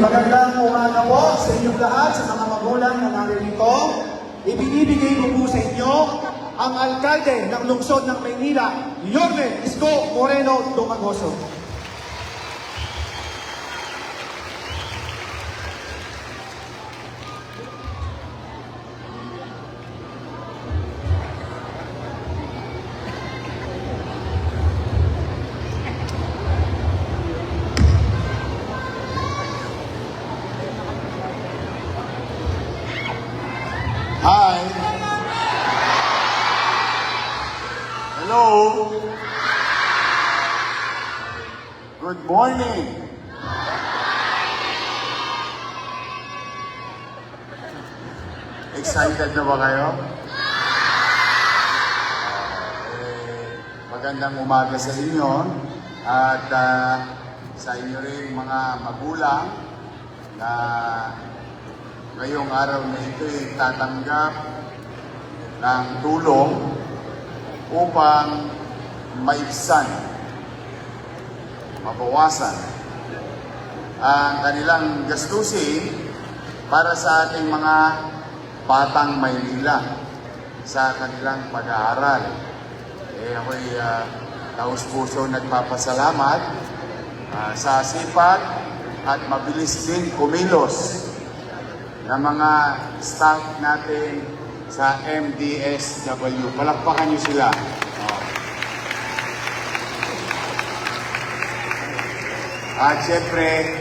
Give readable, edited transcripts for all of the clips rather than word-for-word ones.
magandang umaga po sa inyong lahat, sa mga magulang na naririto. Ibinibigay ko po sa inyo ang alkalde ng lungsod ng Maynila, Yorme Isko Moreno Dumagoso. Hi. Hello. Good morning. Excited na ba kayo? Magandang umaga sa inyo at sa inyo rin mga magulang na ngayong araw na ito ay tatanggap ng tulong upang maibsan, mabawasan ang kanilang gastusin para sa ating mga batang Maynila sa kanilang pag-aaral. Ako'y taus-puso nagpapasalamat sa sipag at mabilis din kumilos ng mga staff natin sa MDSW. Palakpakan niyo sila. At syempre,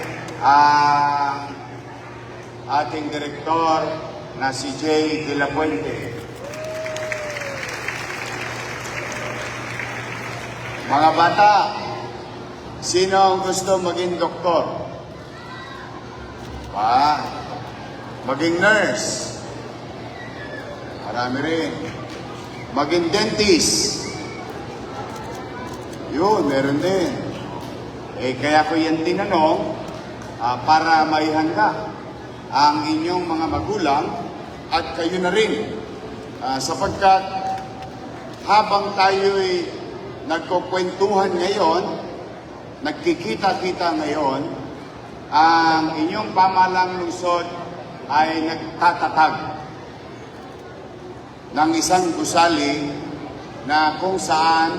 ating direktor na si Jay De La Puente. Mga bata, sino ang gusto maging doktor? Maging nurse. Marami rin. Maging dentist. Yun, meron din. Kaya ko yan tinanong para maihanda ang inyong mga magulang at kayo na rin. Sapagkat habang tayo'y nagkukwentuhan ngayon, nagkikita-kita ngayon, ang inyong pamahalang lungsod ay nagtatatag ng isang gusali na kung saan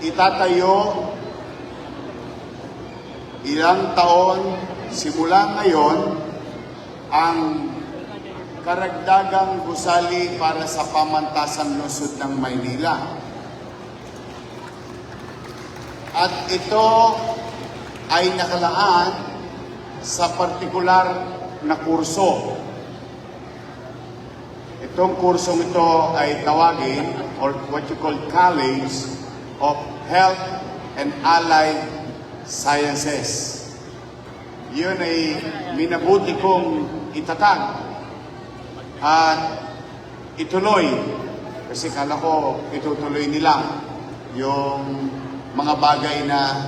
itatayo ilang taon simula ngayon ang karagdagang gusali para sa pamantasang lungsod ng Maynila. At ito ay nakalaan sa partikular na kurso. Itong kursong ito ay tawagin or what you call College of Health and Allied Sciences. Yun ay minabuti kong itatag at ituloy kasi kala ko itutuloy nila yung mga bagay na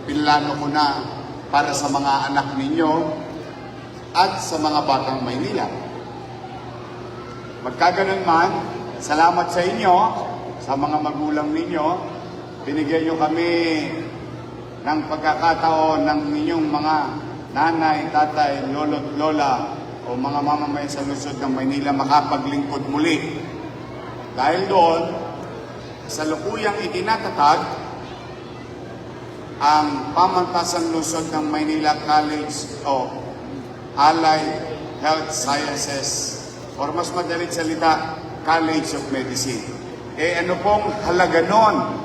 pinlano ko na para sa mga anak ninyo at sa mga batang Maynila. Magkaganon man, salamat sa inyo, sa mga magulang ninyo. Binigyan nyo kami ng pagkakataon ng inyong mga nanay, tatay, lolo't lola o mga mamamayan sa lungsod ng Maynila makapaglingkod muli. Dahil doon, sa lukuyang itinatatag ang pamantasang lungsod ng Maynila College of Allied Health Sciences or mas madalit salita, College of Medicine. Ano pong halaga nun?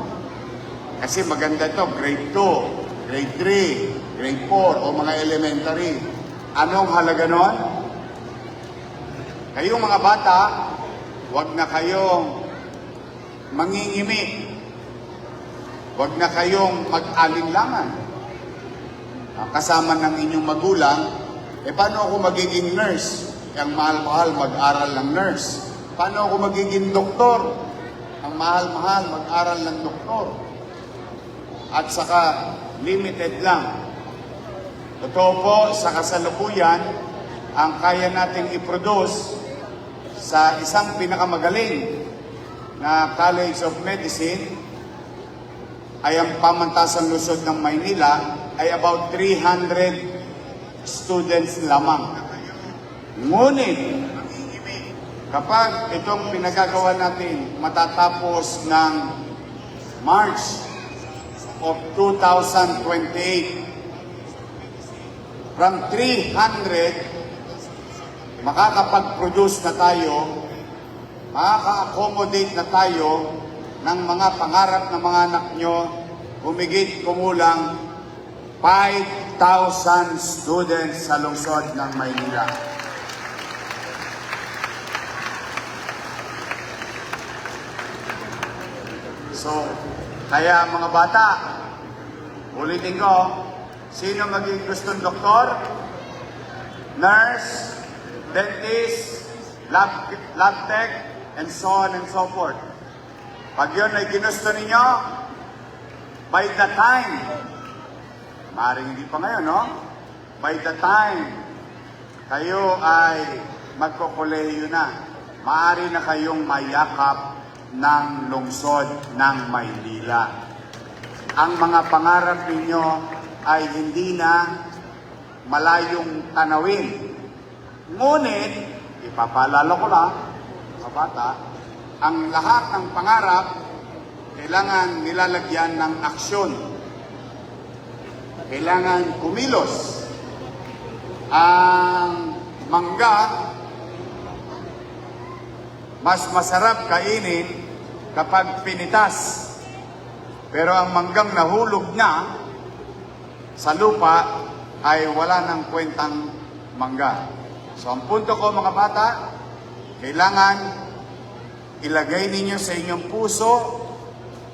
Kasi maganda ito, grade 2, grade 3, grade 4 o mga elementary. Anong halaga nun? Kayong mga bata, huwag na kayong mangingimi. Huwag na kayong mag-alinlangan. Kasama ng inyong magulang, paano ako magiging nurse? Ang mahal-mahal mag-aral ng nurse. Paano ako magiging doktor? Ang mahal-mahal mag-aral ng doktor. At saka, limited lang. Totoo po, sa kasalukuyan, ang kaya nating i-produce sa isang pinakamagaling na College of Medicine ay ang pamantasang lungsod ng Maynila ay about 300 students lamang. Ngunit, kapag itong pinagagawa natin matatapos ng March of 2028, from 300, makakapag-produce na tayo, makaka-accommodate na tayo ng mga pangarap ng mga anak nyo, humigit kumulang 5,000 students sa lungsod ng Maynila. So, kaya mga bata, ulitin ko, sino maging gustong doktor, nurse, dentist, lab tech, and so on and so forth. Pag yun ay ginusto ninyo, by the time, maaaring hindi pa ngayon, no? By the time kayo ay magkokolehiyo na, maaari na kayong mayakap ng lungsod ng Maynila. Ang mga pangarap ninyo ay hindi na malayong tanawin. Ngunit, ipapaalala ko lang, mga bata, ang lahat ng pangarap kailangan nilalagyan ng aksyon. Kailangan kumilos. Ang mangga, mas masarap kainin kapag pinitas. Pero ang manggang nahulog na sa lupa ay wala ng kwentang mangga. So ang punto ko mga bata, kailangan ilagay ninyo sa inyong puso,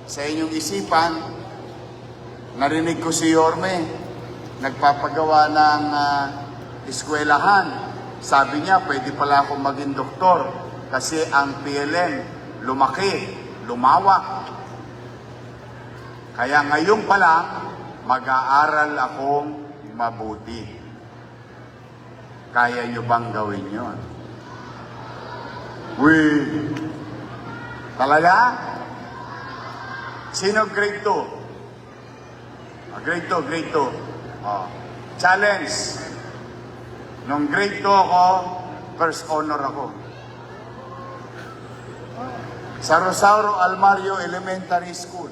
sa inyong isipan. Narinig ko si Yorme, nagpapagawa ng eskwelahan. Sabi niya, pwede pala akong maging doktor kasi ang PLN lumaki, lumawak. Kaya ngayon pa lang, mag-aaral akong mabuti. Kaya nyo bang gawin yun? Talaga? Sino grade 2? Grade 2, grade 2. Challenge. Nung grade 2 ako, first honor ako. Sa Rosauro Almario Elementary School,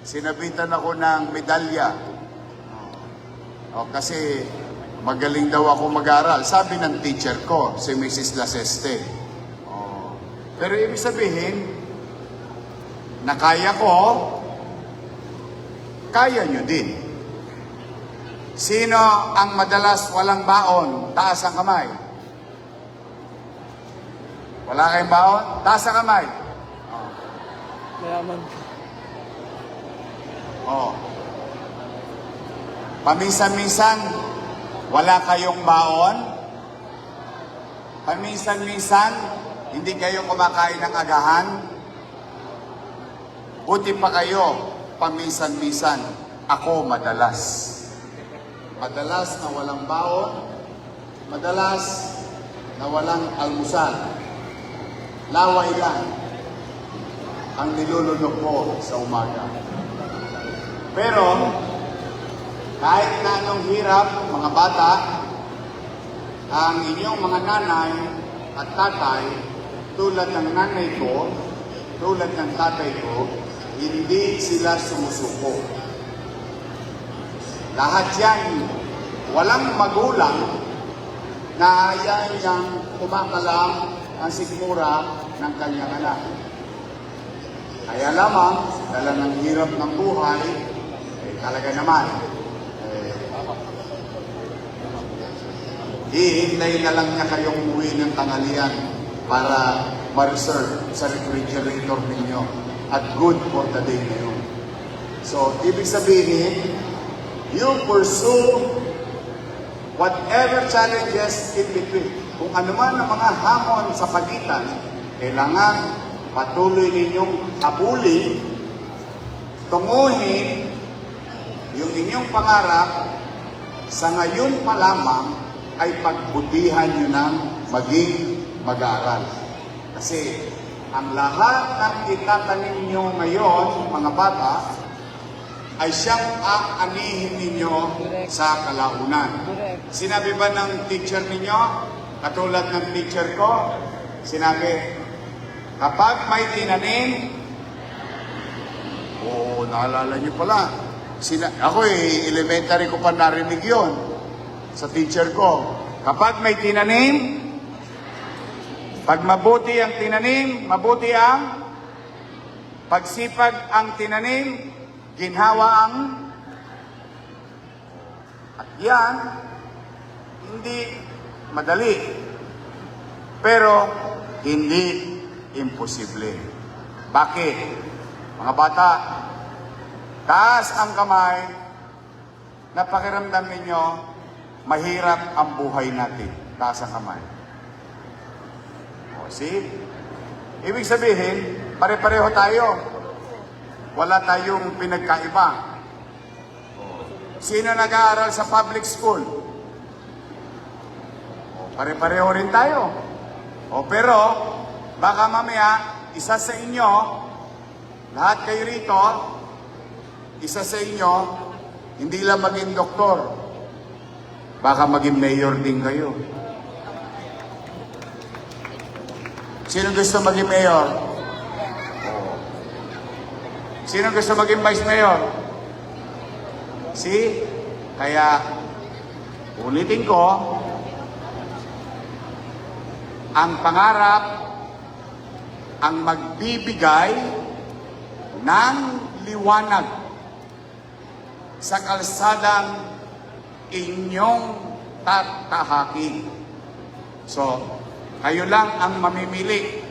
sinabitan ako ng medalya. Kasi magaling daw ako mag-aral. Sabi ng teacher ko, si Mrs. Laseste. Pero ibig sabihin, na kaya ko, kaya nyo din. Sino ang madalas walang baon? Taas ang kamay. Wala kayong baon? Taas ang kamay. Mayaman. Paminsan-minsan, wala kayong baon. Paminsan-minsan, hindi kayo kumakain ng agahan. Buti pa kayo, paminsan-minsan, ako madalas. Madalas na walang baon, madalas na walang almusal. Laway lang ang nilulunok ko sa umaga. Pero, kahit na anong hirap, mga bata, ang inyong mga nanay at tatay, tulad ng nanay ko, tulad ng tatay ko, hindi sila sumusuko. Lahat yan, walang magulang na ayaw niyang kumakalam ang sikmura ng kanyang anak. Kaya lamang, dala ng hirap ng buhay, talaga naman, hihintay na lang niya kayong umuwi ng tanghalian para ma-reserve sa refrigerator ninyo at good for the day na yun. So, ibig sabihin, you pursue whatever challenges in between. Kung ano man ang mga hamon sa pagitan, kailangan patuloy ninyong habulin, tunguhin yung inyong pangarap sa ngayon pa lamang ay pagbutihan nyo ng maging mag-aaral. Kasi ang lahat ng itatanim nyo ngayon, mga bata, ay siyang aanihin ninyo sa kalaunan. Sinabi ba ng teacher ninyo, katulad ng teacher ko, sinabi, kapag may tinanim, naalala niyo pala, ako elementary ko pa narinig yon sa teacher ko. Kapag may tinanim, pag mabuti ang tinanim, mabuti ang pagsipag ang tinanim, ginhawa ang at yan, hindi madali. Pero hindi imposible. Bakit? Mga bata, taas ang kamay na pakiramdam ninyo, mahirap ang buhay natin. Taas ang kamay. See? Ibig sabihin, pare-pareho tayo. Wala tayong pinagkaiba. Sino nag-aaral sa public school? Pare-pareho rin tayo. Pero, baka mamaya, isa sa inyo, lahat kayo rito, isa sa inyo, hindi lang maging doktor. Baka maging mayor din kayo. Sino gusto maging mayor? Sino gusto maging vice mayor? See? Kaya, ulitin ko, ang pangarap ang magbibigay ng liwanag sa kalsadang inyong tatahakin. So, kayo lang ang mamimili.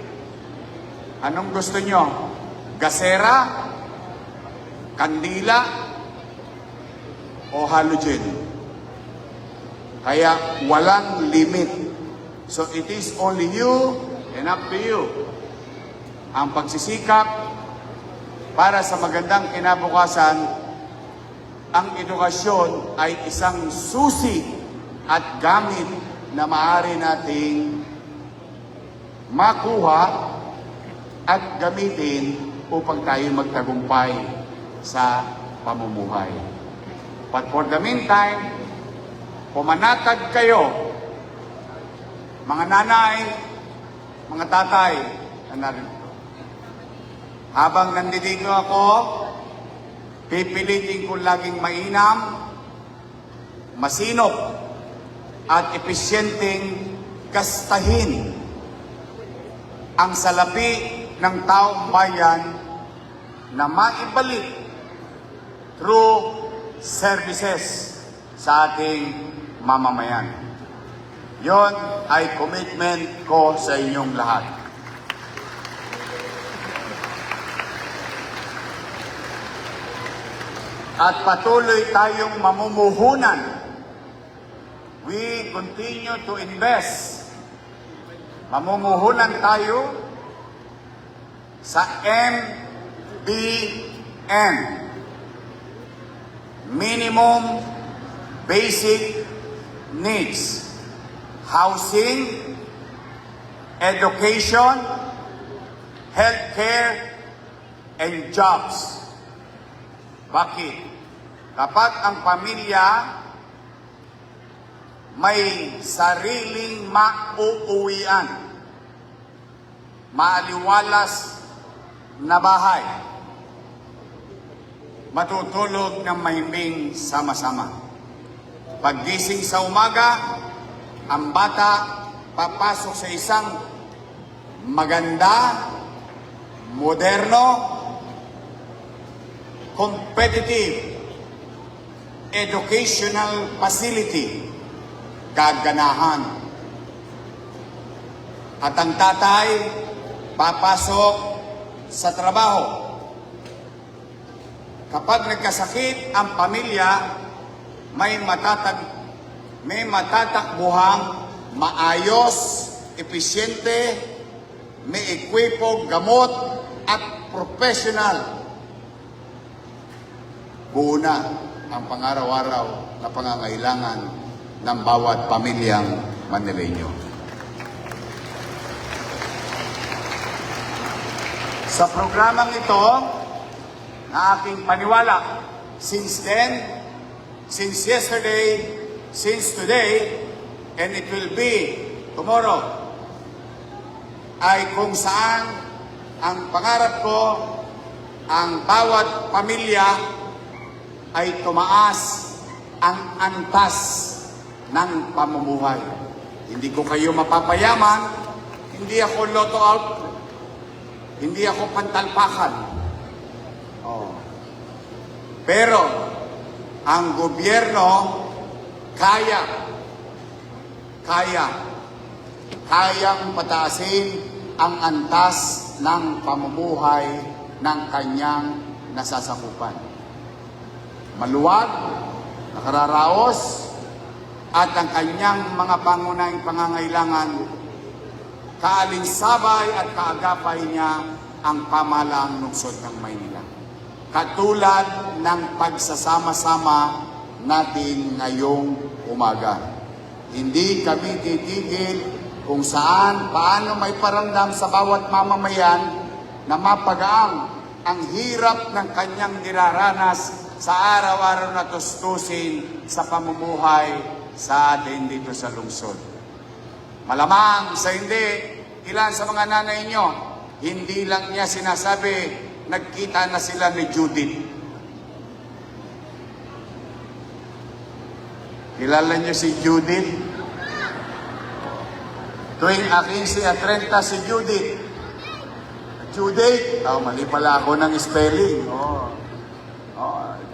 Anong gusto nyo? Gasera? Kandila? O halogen? Kaya walang limit. So it is only you and up to you. Ang pagsisikap para sa magandang kinabukasan, ang edukasyon ay isang susi at gamit na maaari nating makuha at gamitin upang tayo magtagumpay sa pamumuhay. But for the meantime, pumanatag kayo, mga nanay, mga tatay, na narito. Habang nandito ako, pipilitin ko laging mainam, masinop, at episyenteng gastahin ang salapi ng taong bayan na maibalik through services sa ating mamamayan. Yon ay commitment ko sa inyong lahat. At patuloy tayong mamumuhunan. We continue to invest. Mamumuhunan tayo sa MBN. Minimum Basic Needs. Housing, education, healthcare, and jobs. Bakit? Kapag ang pamilya may sariling mauuwian, maaliwalas na bahay, matutulog ng mahimbing sama-sama. Paggising sa umaga, ang bata papasok sa isang maganda, moderno, competitive, educational facility, gaganahan. At ang tatay papasok sa trabaho. Kapag nagkasakit ang pamilya, may matatakbuhang maayos, episyente, may ekwipo, gamot, at professional. Buo na ang pang-araw-araw na pangangailangan ng bawat pamilyang Manileño. Sa programang ito, na aking paniwala, since then, since yesterday, since today, and it will be tomorrow, ay kung saan ang pangarap ko, ang bawat pamilya ay tumaas ang antas ng pamumuhay. Hindi ko kayo mapapayaman, hindi ako lotto out, hindi ako pantalpakan. Oh. Pero, ang gobyerno, kayang pataasin ang antas ng pamumuhay ng kanyang nasasakupan. Maluwag, nakararaos, at ang kanyang mga pangunahing pangangailangan, kaalinsabay at kaagapay niya ang pamahalaang lungsod ng Maynila. Katulad ng pagsasama-sama natin ngayong umaga. Hindi kami titigil kung saan, paano may paramdam sa bawat mamamayan na mapagaang ang hirap ng kanyang niraranas sa araw-araw na tustusin sa pamumuhay sa atin dito sa lungsod. Malamang sa hindi, ilan sa mga nanay nyo, hindi lang niya sinasabi, nagkita na sila ni Judith. Kilala niyo si Judith? Tuwing 15 at 30 si Judith. Judith, mali pala ako ng spelling.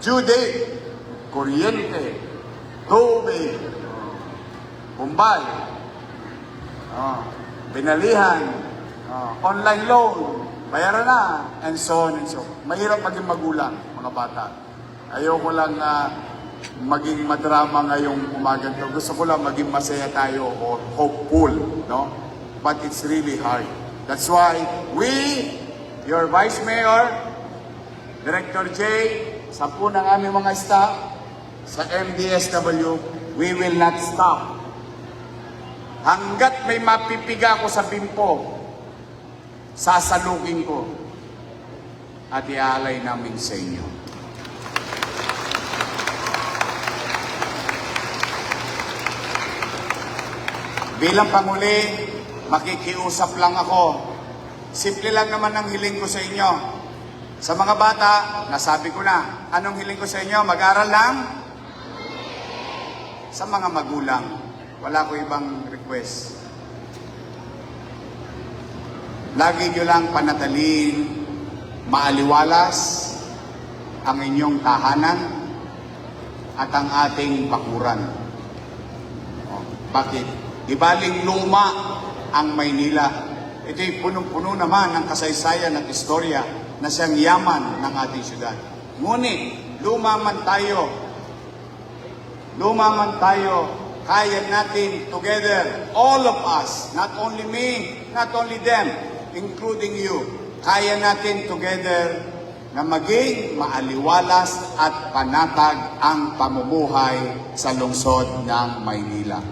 Judith, kuryente, tubig, bumbay, binalihan, online loan, bayaran na, and so on and so on. Mahirap maging magulang, mga bata. Ayoko lang maging madrama ngayong umaga to. Gusto ko lang maging masaya tayo or hopeful, no? But it's really hard. That's why we, your Vice Mayor, Director J, sa po ng aming mga staff, sa MDSW, we will not stop. Hanggat may mapipiga ko sa bimpo, sasalukin ko at iaalay namin sa inyo. Bilang Panguli, makikiusap lang ako. Simple lang naman ang hiling ko sa inyo. Sa mga bata, nasabi ko na, anong hiling ko sa inyo? Mag-aral lang? Sa mga magulang, wala ko ibang request. Lagi nyo lang panatalin, maaliwalas ang inyong tahanan at ang ating bakuran. Bakit? Ibaling luma ang Maynila. Ito'y punong-puno naman ng kasaysayan at istorya na siyang yaman ng ating syudad. Ngunit, luma man tayo, kaya natin together, all of us, not only me, not only them, including you, kaya natin together na maging maaliwalas at panatag ang pamumuhay sa lungsod ng Maynila.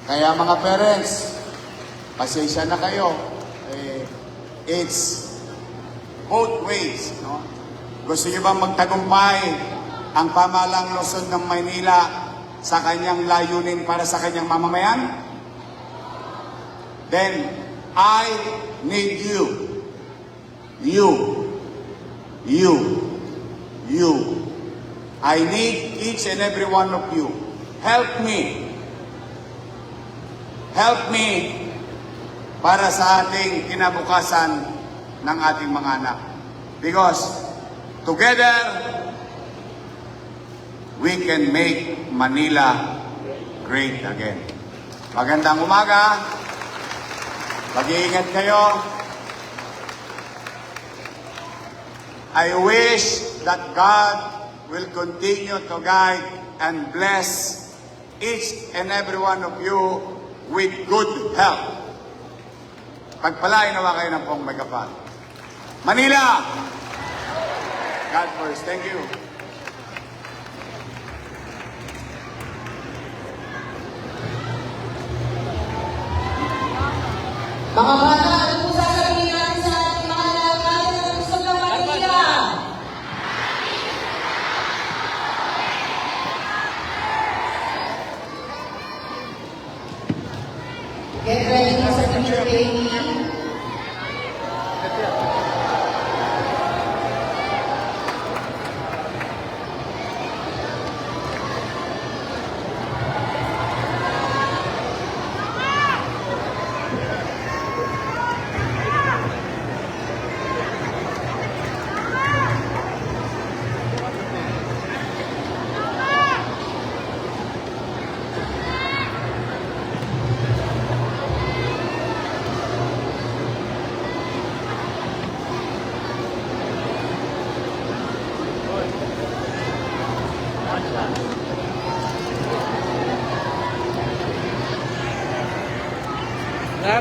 Kaya mga parents, pasensya na kayo. It's both ways. No? Gusto niyo bang magtagumpay ang pamahalang lungsod ng Maynila sa kanyang layunin para sa kanyang mamamayan? Then, I need you. You. I need each and every one of you. Help me para sa ating kinabukasan ng ating mga anak. Because together, we can make Manila great again. Magandang umaga. Mag-iingat kayo. I wish that God will continue to guide and bless each and every one of you with good health. Pagpalain nawa kayo ng pong magkapal. Manila! God first. Thank you. Mga bata, ano po sasabihin natin sa ating mga lalaki na gusto ng Manila?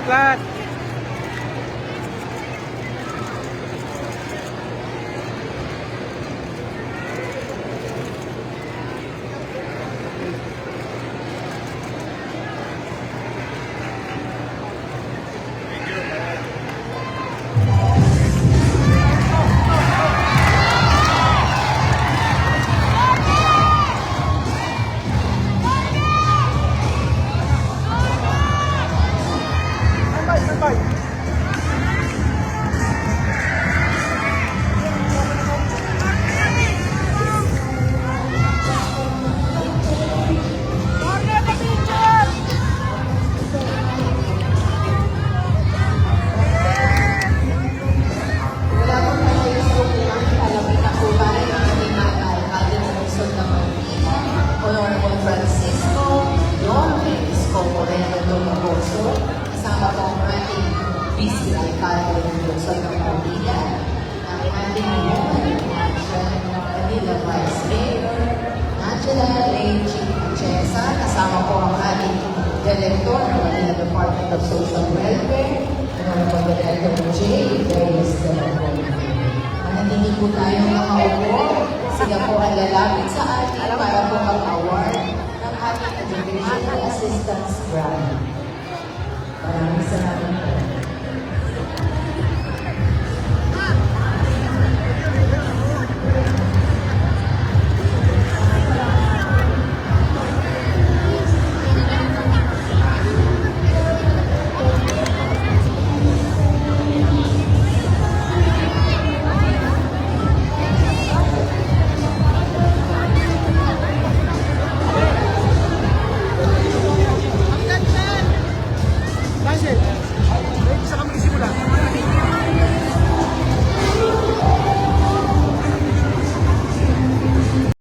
lahat. Wala po tayo gusto po ang alamin na po tayo ng ating mga alcalde ng Luzon ng Maynila, Honorable Francisco Yorme Isko Moreno Domagoso, kasama po ang ating Vice Alcalde ng Luzon ng Maynila, ang ating Mayor, Manila Vice Mayor, Angela Lechi Achesa, kasama po ang ating Director ng Manila Department of Social Welfare, Honorable Director J. Reyes de la Cruz. Manatili po tayong nakaupo. Sila po ay lalapit sa